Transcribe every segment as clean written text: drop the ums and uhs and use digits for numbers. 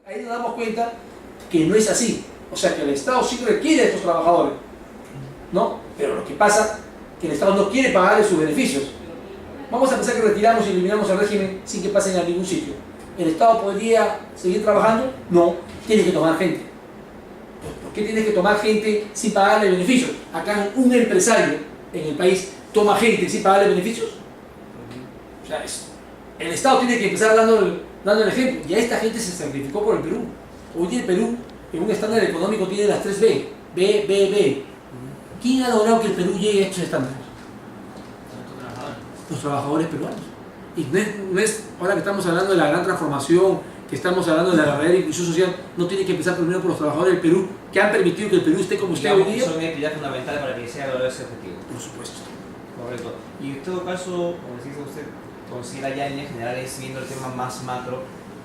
Ahí nos damos cuenta que no es así. O sea, que el Estado sí requiere de estos trabajadores, ¿no? Pero lo que pasa es que el Estado no quiere pagarles sus beneficios. Vamos a pensar que retiramos y eliminamos el régimen sin que pasen a ningún sitio. ¿El Estado podría seguir trabajando? No, tiene que tomar gente. ¿Por qué tienes que tomar gente sin pagarle beneficios? Acá un empresario en el país toma gente sin pagarle beneficios. O sea, el Estado tiene que empezar dando el ejemplo. Y a esta gente se sacrificó por el Perú. Hoy día el Perú, en un estándar económico, tiene las 3 B. B, B, B. ¿Quién ha logrado que el Perú llegue a estos estándares? Los trabajadores peruanos. Y no es, ahora que estamos hablando de la gran transformación, que estamos hablando de la verdadera inclusión social, no tiene que empezar primero por los trabajadores del Perú, que han permitido que el Perú esté como esté hoy día. Son una actividad fundamental para que sea logrado ese objetivo. Por supuesto. Correcto. Y en todo caso, como decía usted, considera ya en líneas generales, viendo el tema más macro,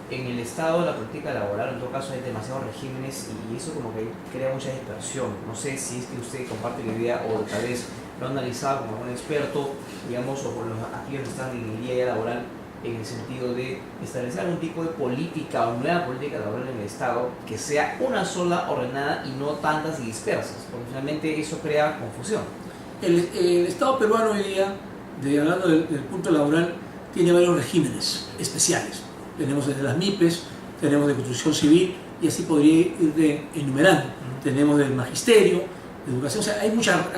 en el Estado la política laboral, en todo caso hay demasiados regímenes y eso como que crea mucha dispersión. No sé si es que usted comparte la idea o tal vez lo ha analizado como un experto, digamos, o por aquellos que están en ingeniería laboral, en el sentido de establecer algún tipo de política o nueva política laboral en el Estado que sea una sola, ordenada y no tantas y dispersas, porque finalmente eso crea confusión. El Estado peruano hoy día, hablando del punto laboral, tiene varios regímenes especiales. Tenemos desde las MIPES, tenemos de construcción civil y así podría ir enumerando. Tenemos del magisterio, de educación, o sea,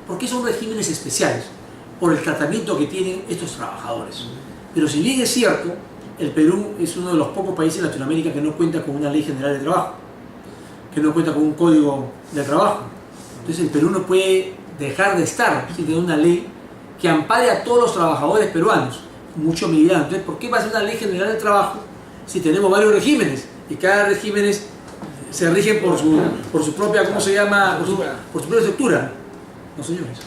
¿por qué son regímenes especiales? Por el tratamiento que tienen estos trabajadores. Pero si bien es cierto, el Perú es uno de los pocos países de Latinoamérica que no cuenta con una ley general de trabajo, que no cuenta con un código de trabajo. Entonces el Perú no puede dejar de estar sin tener una ley que ampare a todos los trabajadores peruanos, mucho me dirán. Entonces, ¿por qué va a ser una ley general de trabajo si tenemos varios regímenes? Y cada régimen se rige por su propia, ¿cómo se llama? Por su propia estructura. No, señores.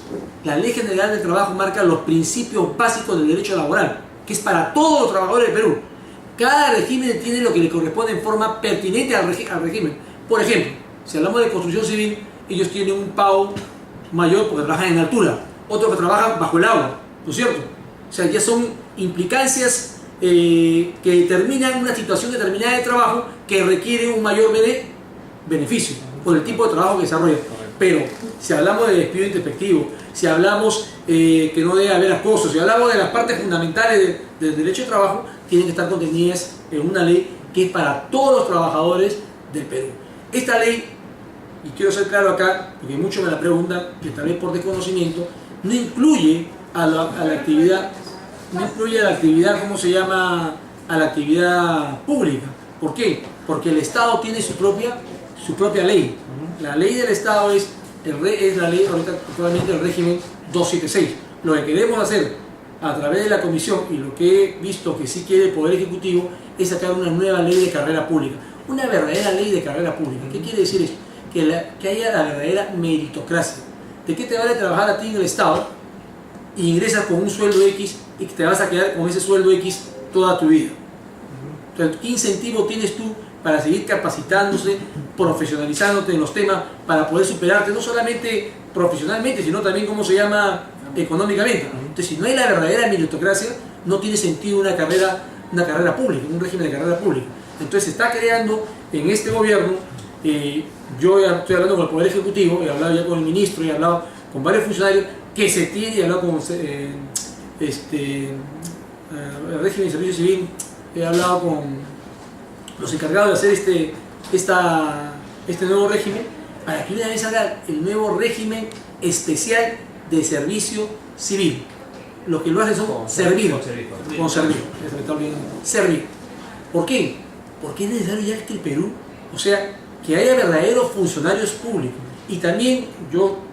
La ley general del trabajo marca los principios básicos del derecho laboral, que es para todos los trabajadores del Perú. Cada régimen tiene lo que le corresponde en forma pertinente al régimen. Por ejemplo, si hablamos de construcción civil, ellos tienen un pago mayor porque trabajan en altura, otros que trabajan bajo el agua, ¿no es cierto? O sea, ya son implicancias que determinan una situación determinada de trabajo que requiere un mayor beneficio por el tipo de trabajo que desarrolla. Pero si hablamos de despido introspectivo, si hablamos que no debe haber acoso, si hablamos de las partes fundamentales del derecho de trabajo, tienen que estar contenidas en una ley que es para todos los trabajadores del Perú. Esta ley, y quiero ser claro acá, porque muchos me la preguntan, que tal vez por desconocimiento, no incluye a la actividad, ¿cómo se llama? A la actividad pública. ¿Por qué? Porque el Estado tiene su propia ley. La ley del Estado es la ley, ahorita actualmente el régimen 276. Lo que queremos hacer a través de la comisión y lo que he visto que sí quiere el Poder Ejecutivo es sacar una nueva ley de carrera pública. Una verdadera ley de carrera pública. ¿Qué quiere decir eso? Que haya la verdadera meritocracia. ¿De qué te vale trabajar a ti en el Estado y ingresas con un sueldo X y que te vas a quedar con ese sueldo X toda tu vida? Entonces, ¿qué incentivo tienes tú para seguir capacitándose, profesionalizándote en los temas para poder superarte, no solamente profesionalmente, sino también, ¿cómo se llama?, económicamente? Entonces, si no hay la verdadera meritocracia, no tiene sentido una carrera pública, un régimen de carrera pública. Entonces, se está creando en este gobierno, yo estoy hablando con el Poder Ejecutivo, he hablado ya con el ministro, he hablado con varios funcionarios, que se tiene, he hablado con el régimen de servicio civil, he hablado con los encargados de hacer este nuevo régimen, para que una vez haga el nuevo régimen especial de servicio civil. Lo que lo hacen son servir. ¿Por qué? Porque es necesario ya que el Perú, o sea, que haya verdaderos funcionarios públicos. Y también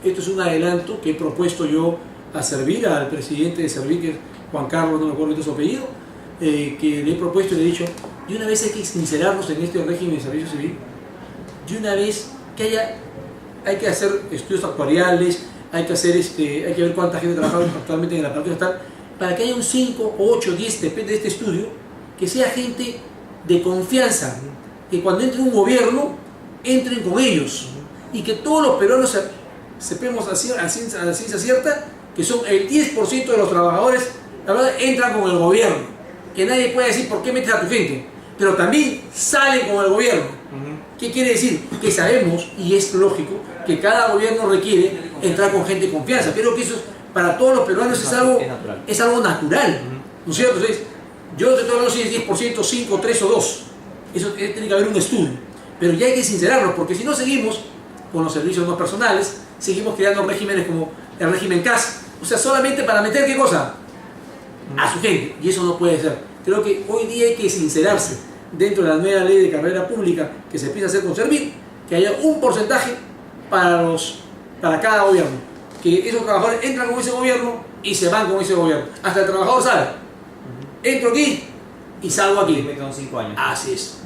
esto es un adelanto que he propuesto yo a Servir, al presidente de Servir, que es Juan Carlos, no me acuerdo de su apellido, que le he propuesto y le he dicho, de una vez hay que sincerarnos en este régimen de servicio civil, de una vez que hay que hacer estudios actuariales, hay que ver cuánta gente trabaja actualmente en el aparato estatal, para que haya un 5, 8, 10, depende de este estudio, que sea gente de confianza, que cuando entre un gobierno, entren con ellos, y que todos los peruanos sepamos a ciencia cierta que son el 10% de los trabajadores, la verdad, entran con el gobierno, que nadie puede decir por qué metes a tu gente. pero también salen con el gobierno. ¿Qué quiere decir? Que sabemos, y es lógico, que cada gobierno requiere entrar con gente de confianza. Creo que eso para todos los peruanos es algo natural, ¿no es cierto? Entonces, yo te estoy hablando si es 10%, 5, 3 o 2. Eso tiene que haber un estudio. Pero ya hay que sincerarnos, porque si no seguimos con los servicios no personales, seguimos creando regímenes como el régimen CAS. O sea, solamente para meter, ¿qué cosa? A su gente. Y eso no puede ser. Creo que hoy día hay que sincerarse dentro de la nueva ley de carrera pública que se empieza a hacer con Servir, que haya un porcentaje para cada gobierno. Que esos trabajadores entran con ese gobierno y se van con ese gobierno. Hasta el trabajador sabe. Entro aquí y salgo aquí. Me quedan 5 años. Así es.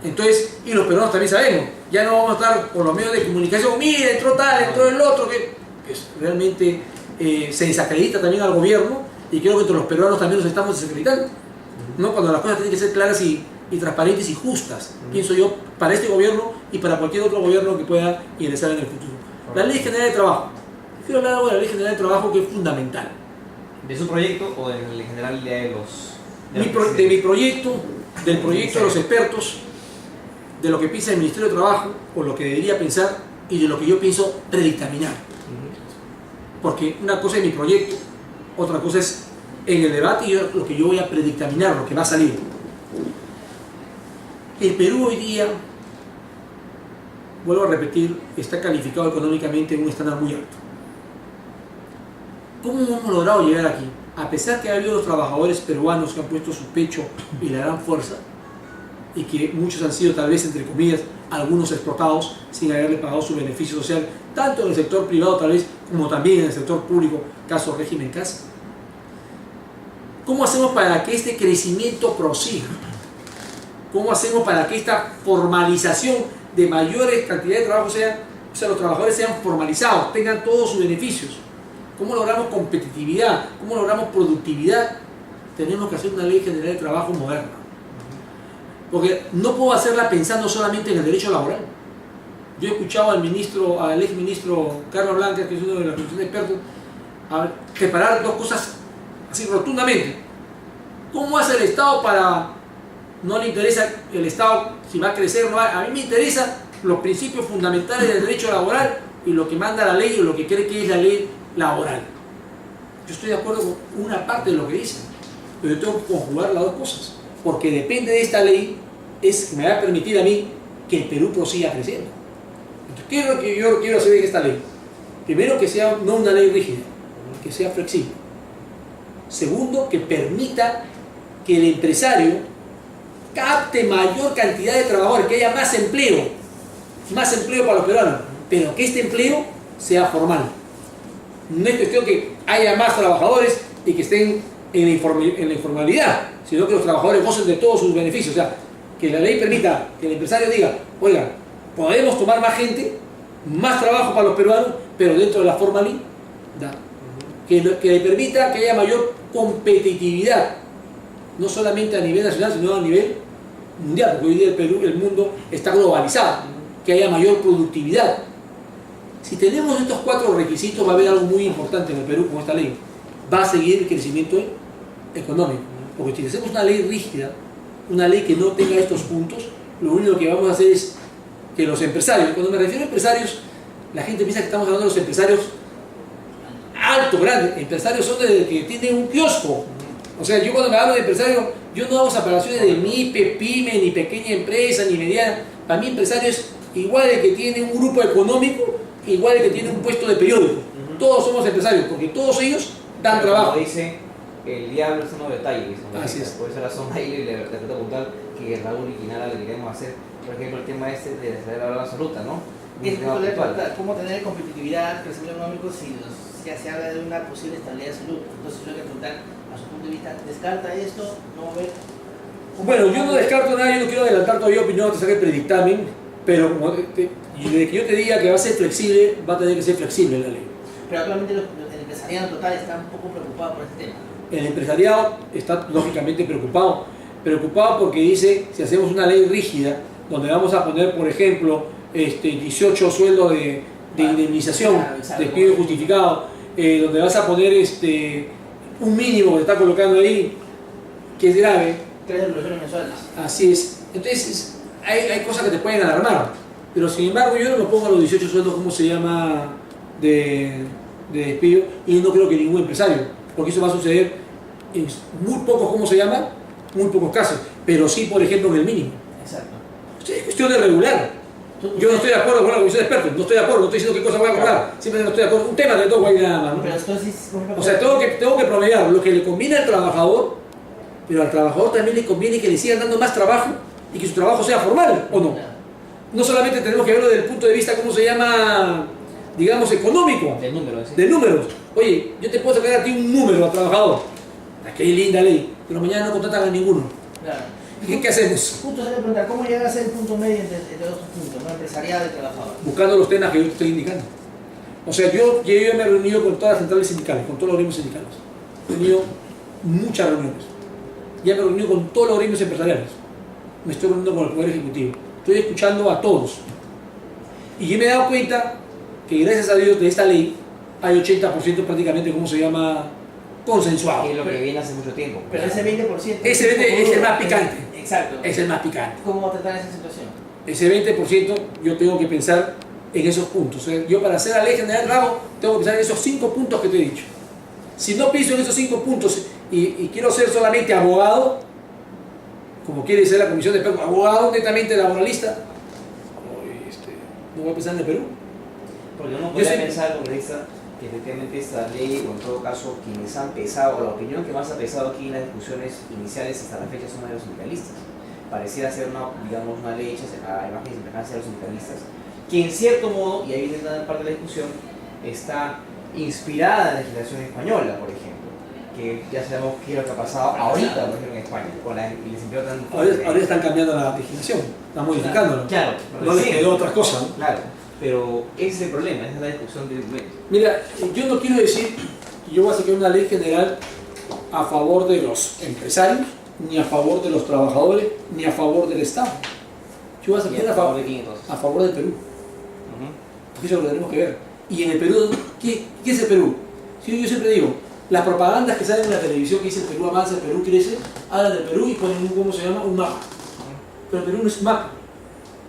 Entonces, y los peruanos también sabemos, ya no vamos a estar por los medios de comunicación, mira, entró tal, entró el otro, que realmente se desacredita también al gobierno, y creo que entre los peruanos también nos estamos desacreditando, ¿no? Cuando las cosas tienen que ser claras y transparentes y justas, pienso yo, para este gobierno y para cualquier otro gobierno que pueda ingresar en el futuro. La Ley General de Trabajo. Quiero hablar algo de la Ley General de Trabajo, que es fundamental. ¿De su proyecto o en general de los...? De mi proyecto, del proyecto de los expertos, de lo que piensa el Ministerio de Trabajo, o lo que debería pensar, y de lo que yo pienso predictaminar. Porque una cosa es mi proyecto, otra cosa es en el debate y lo que yo voy a predictaminar, lo que va a salir. El Perú hoy día, vuelvo a repetir, está calificado económicamente en un estándar muy alto. ¿Cómo hemos logrado llegar aquí? A pesar que ha habido los trabajadores peruanos que han puesto su pecho y la gran fuerza, y que muchos han sido, tal vez, entre comillas, algunos explotados sin haberle pagado su beneficio social, tanto en el sector privado tal vez, como también en el sector público, caso régimen CAS. ¿Cómo hacemos para que este crecimiento prosiga? ¿Cómo hacemos para que esta formalización de mayores cantidades de trabajo sea, o sea, los trabajadores sean formalizados, tengan todos sus beneficios? ¿Cómo logramos competitividad? ¿Cómo logramos productividad? Tenemos que hacer una ley general de trabajo moderna. Porque no puedo hacerla pensando solamente en el derecho laboral. Yo he escuchado al exministro Carlos Blanca, que es uno de la comisión de expertos, a separar dos cosas así rotundamente. ¿Cómo hace el Estado para... No le interesa el Estado si va a crecer o no va? A mí me interesan los principios fundamentales del derecho laboral y lo que manda la ley o lo que cree que es la ley laboral. Yo estoy de acuerdo con una parte de lo que dicen, pero yo tengo que conjugar las dos cosas, porque depende de esta ley es que me va a permitir a mí que el Perú prosiga creciendo. Entonces, ¿qué es lo que yo quiero hacer en esta ley? Primero, que sea no una ley rígida, que sea flexible. Segundo, que permita que el empresario capte mayor cantidad de trabajadores, que haya más empleo para los peruanos, pero que este empleo sea formal. No es cuestión que haya más trabajadores y que estén en la informalidad, sino que los trabajadores gocen de todos sus beneficios. O sea, que la ley permita que el empresario diga, oiga, podemos tomar más gente, más trabajo para los peruanos, pero dentro de la formalidad. Que le permita que haya mayor competitividad, no solamente a nivel nacional, sino a nivel mundial, porque hoy día el mundo está globalizado, que haya mayor productividad. Si tenemos estos 4 requisitos, va a haber algo muy importante en el Perú con esta ley. Va a seguir el crecimiento económico. Porque si hacemos una ley rígida, una ley que no tenga estos puntos, lo único que vamos a hacer es que los empresarios, cuando me refiero a empresarios, la gente piensa que estamos hablando de los empresarios altos, grandes. Empresarios son de que tienen un kiosco. O sea, yo cuando me hablo de empresario, yo no hago separaciones de MIPE, PYME, ni pequeña empresa, ni mediana. Para mí empresario es igual el que tiene un grupo económico, igual el que tiene un puesto de periódico. Todos somos empresarios, porque todos ellos dan trabajo. Como dice, el diablo es uno detalles. Así es. Por eso la zona ahí le trato de contar que Raúl y Quinala le queremos hacer, por ejemplo, el tema este de la absoluta, ¿no? ¿Cómo tener competitividad, crecimiento económico si ya se habla de una posible estabilidad de salud? Entonces, yo le quiero preguntar, a su punto de vista, ¿descarta esto? ¿No ve? Bueno, yo no descarto nada, yo no quiero adelantar todavía opinión hasta sacar el predictamen, pero desde que yo te diga que va a ser flexible, va a tener que ser flexible la ley. Pero actualmente el empresariado total está un poco preocupado por este tema. El empresariado está lógicamente preocupado porque dice, si hacemos una ley rígida, donde vamos a poner, por ejemplo, 18 sueldos de indemnización, despido justificado, donde vas a poner un mínimo que se está colocando ahí, que es grave, 3 devoluciones mensuales. Así es. Entonces, hay cosas que te pueden alarmar. Pero sin embargo, yo no me pongo a los 18 sueldos, ¿cómo se llama?, de despido, y no creo que ningún empresario, porque eso va a suceder en muy pocos, ¿cómo se llama?, muy pocos casos, pero sí, por ejemplo, en el mínimo. Exacto. Es cuestión de regular. Yo no estoy de acuerdo con la comisión de expertos, no estoy de acuerdo, no estoy diciendo qué cosa voy a acordar, simplemente no estoy de acuerdo. Un tema de todo ahí nada más, ¿no? Pero entonces, por ejemplo, O sea, tengo que promediar lo que le conviene al trabajador, pero al trabajador también le conviene que le sigan dando más trabajo y que su trabajo sea formal, ¿o no? No solamente tenemos que verlo desde el punto de vista, ¿cómo se llama?, digamos, económico, Del número, ¿sí? de números. Oye, yo te puedo sacar a ti un número al trabajador, qué linda ley, pero mañana no contratan a ninguno. Claro. ¿Qué hacemos? Justo se le pregunta, ¿cómo llegar a ser el punto medio entre los dos puntos, ¿no? Empresarial y trabajador? Buscando los temas que yo te estoy indicando. O sea, yo me he reunido con todas las centrales sindicales, con todos los gremios sindicales. He tenido muchas reuniones. Ya me he reunido con todos los gremios empresariales. Me estoy reuniendo con el Poder Ejecutivo. Estoy escuchando a todos. Y yo me he dado cuenta que gracias a Dios de esta ley hay 80% prácticamente, ¿cómo se llama?, consensuado. Que es lo que viene hace mucho tiempo. Pero ese 20%... Ese 20% es el más picante. Exacto. Es el más picante. ¿Cómo tratar esa situación? Ese 20% yo tengo que pensar en esos puntos. Yo para hacer la ley general Rabo tengo que pensar en esos 5 puntos que te he dicho. Si no pienso en esos 5 puntos y quiero ser solamente abogado, como quiere ser la comisión de expertos, abogado netamente laboralista, no voy a pensar en el Perú. Porque uno podría pensar, congresista, que efectivamente esta ley, o en todo caso quienes han pesado, o la opinión que más ha pesado aquí en las discusiones iniciales hasta la fecha son de los sindicalistas. Pareciera ser una, digamos, una ley hecha a imagen y semejanza de los sindicalistas, que en cierto modo, y ahí viene una parte de la discusión, está inspirada en la legislación española, por ejemplo, que ya sabemos qué es lo que ha pasado ahorita, por ejemplo, en España, con el desempleo tan fuerte. Ahora están cambiando la legislación, están modificándola. Claro, No les quedó otra cosa, ¿no? Claro, pero ese es el problema, esa es la discusión del momento. Mira, yo no quiero decir que yo voy a sacar una ley general a favor de los empresarios, ni a favor de los trabajadores, ni a favor del Estado. Yo voy a sacar ¿A favor de quién entonces? a favor del Perú. Eso es lo que tenemos que ver. Y en el Perú, ¿qué es el Perú? Si yo siempre digo, las propagandas que salen en la televisión que dice el Perú avanza, el Perú crece, hablan del Perú y ponen ¿cómo se llama?, un mapa. Pero el Perú no es un mapa.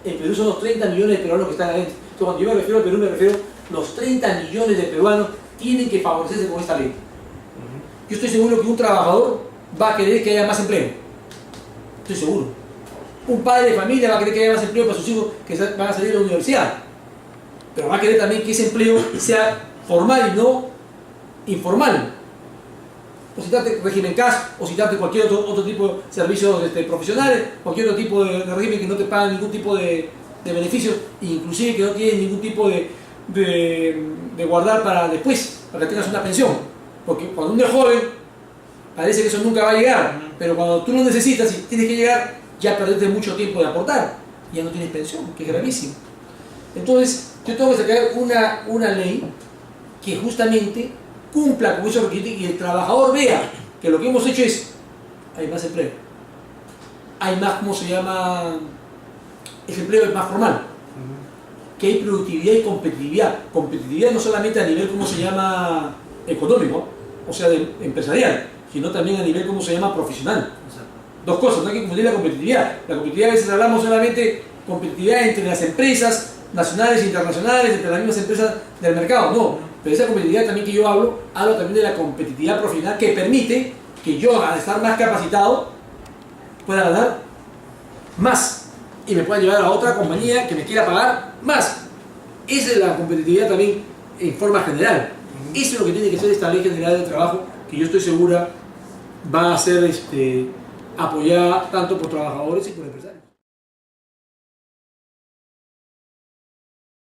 El Perú son los 30 millones de peruanos que están adentro. Entonces, cuando yo me refiero al Perú, me refiero a los 30 millones de peruanos tienen que favorecerse con esta ley. Yo estoy seguro que un trabajador va a querer que haya más empleo. Estoy seguro. Un padre de familia va a querer que haya más empleo para sus hijos que van a salir de la universidad. Pero va a querer también que ese empleo sea formal y no informal. O citarte régimen CAS, o citarte cualquier otro tipo de servicios profesionales, cualquier otro tipo de régimen que no te pagan ningún tipo de beneficios, inclusive que no tienen ningún tipo de guardar para después, para que tengas una pensión. Porque cuando uno es joven, parece que eso nunca va a llegar, pero cuando tú lo necesitas y tienes que llegar, ya perdiste mucho tiempo de aportar, y ya no tienes pensión, que es gravísimo. Entonces, yo tengo que sacar una ley que justamente cumpla con esos requisitos y el trabajador vea que lo que hemos hecho es, hay más empleo, hay más, ¿cómo se llama?, ese empleo es más formal, que hay productividad y competitividad. Competitividad no solamente a nivel, ¿cómo se llama?, económico, o sea, empresarial, sino también a nivel, ¿cómo se llama?, profesional. Dos cosas, no hay que confundir la competitividad. La competitividad a veces hablamos solamente competitividad entre las empresas nacionales e internacionales, entre las mismas empresas del mercado, no. Pero esa competitividad también que yo hablo también de la competitividad profesional que permite que yo, al estar más capacitado, pueda ganar más y me pueda llevar a otra compañía que me quiera pagar más. Esa es la competitividad también en forma general. Eso es lo que tiene que ser esta Ley General del Trabajo, que yo estoy segura va a ser apoyada tanto por trabajadores y por empresarios.